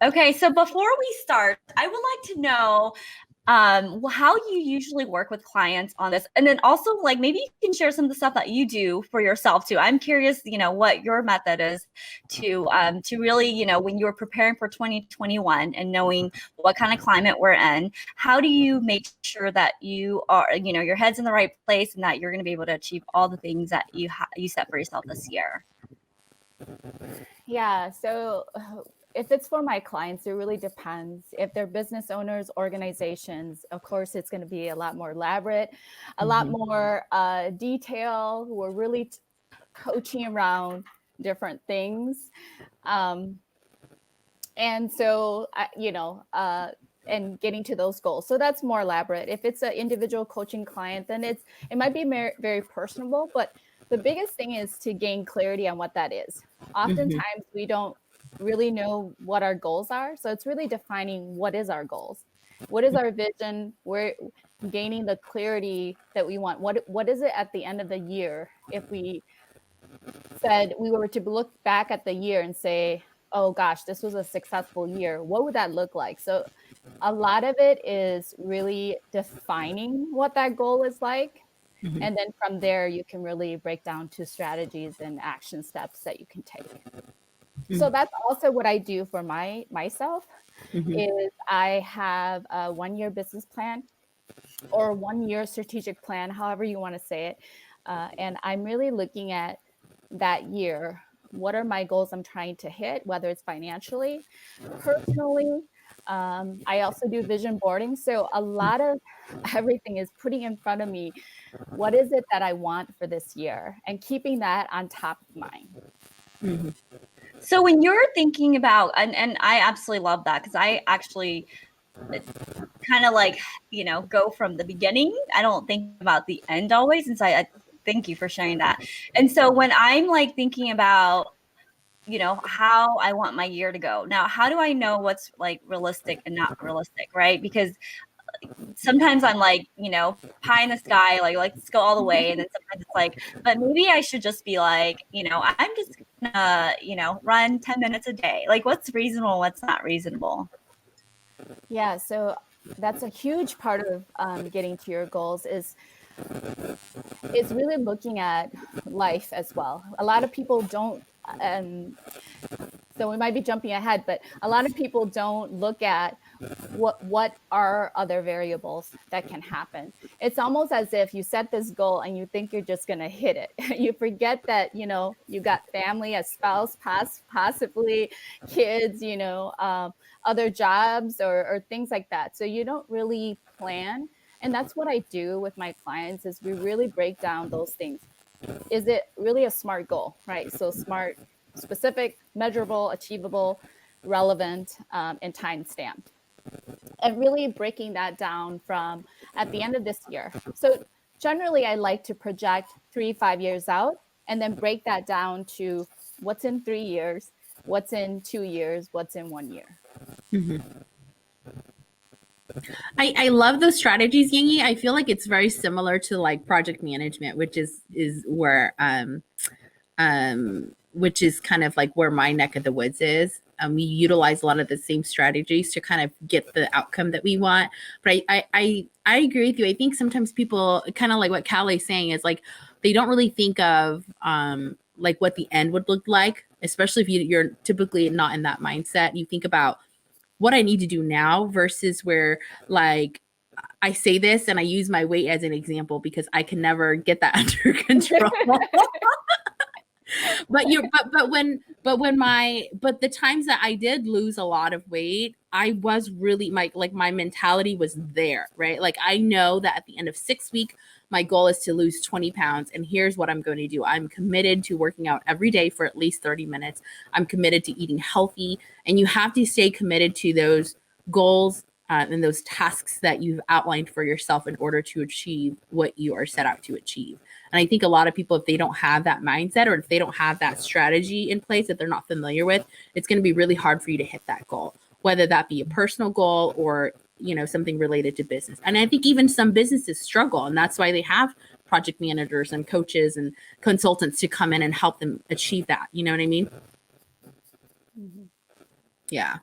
Okay, so before we start, I would like to know how you usually work with clients on this, and then also like maybe you can share some of the stuff that you do for yourself too. I'm curious, what your method is to really, when you're preparing for 2021 and knowing what kind of climate we're in, how do you make sure that you are, your head's in the right place and that you're going to be able to achieve all the things that you set for yourself this year? Yeah, so if it's for my clients, it really depends. If they're business owners, organizations, of course, it's going to be a lot more elaborate, a lot more detail. We're really coaching around different things. And so, and getting to those goals. So that's more elaborate. If it's an individual coaching client, then it might be very personable, but the biggest thing is to gain clarity on what that is. Oftentimes we don't really know what our goals are. So it's really defining what is our goals, what is our vision, we're gaining the clarity that we want. What is it at the end of the year? If we said we were to look back at the year and say, oh gosh, this was a successful year, what would that look like? So a lot of it is really defining what that goal is like. And then from there, you can really break down to strategies and action steps that you can take. So that's also what I do for myself is I have a 1-year business plan or 1-year strategic plan, however you want to say it. And I'm really looking at that year. What are my goals I'm trying to hit, whether it's financially, personally. I also do vision boarding. So a lot of everything is putting in front of me, what is it that I want for this year, and keeping that on top of mind. So when you're thinking about, and I absolutely love that, because I actually kind of like, go from the beginning. I don't think about the end always. And so I thank you for sharing that. And so when I'm like thinking about, how I want my year to go. Now, how do I know what's like realistic and not realistic, right? Because sometimes I'm like, pie in the sky, like let's go all the way. And then sometimes it's like, but maybe I should just be like, I'm just gonna, run 10 minutes a day. Like what's reasonable, what's not reasonable. Yeah, so that's a huge part of getting to your goals is really looking at life as well. A lot of people don't, so we might be jumping ahead, but a lot of people don't look at what are other variables that can happen. It's almost as if you set this goal and you think you're just going to hit it. You forget that, you got family, a spouse, possibly kids, other jobs or things like that. So you don't really plan. And that's what I do with my clients is we really break down those things. Is it really a SMART goal, right? So SMART, specific, measurable, achievable, relevant, and time stamped. And really breaking that down from at the end of this year. So generally I like to project 3-5 years out and then break that down to what's in 3 years, what's in 2 years, what's in 1 year. I love those strategies, Yingy. I feel like it's very similar to like project management, which is where which is kind of like where my neck of the woods is. We utilize a lot of the same strategies to kind of get the outcome that we want. But I agree with you. I think sometimes people, kind of like what Callie's saying, is like they don't really think of like what the end would look like, especially if you're typically not in that mindset. You think about what I need to do now versus where, like, I say this and I use my weight as an example because I can never get that under control. But the times that I did lose a lot of weight, I was really my mentality was there, right? Like I know that at the end of 6 weeks, my goal is to lose 20 pounds. And here's what I'm going to do. I'm committed to working out every day for at least 30 minutes. I'm committed to eating healthy. And you have to stay committed to those goals and those tasks that you've outlined for yourself in order to achieve what you are set out to achieve. And I think a lot of people, if they don't have that mindset or if they don't have that strategy in place that they're not familiar with, it's going to be really hard for you to hit that goal, whether that be a personal goal or, something related to business. And I think even some businesses struggle, and that's why they have project managers and coaches and consultants to come in and help them achieve that. You know what I mean? Mm-hmm. Yeah.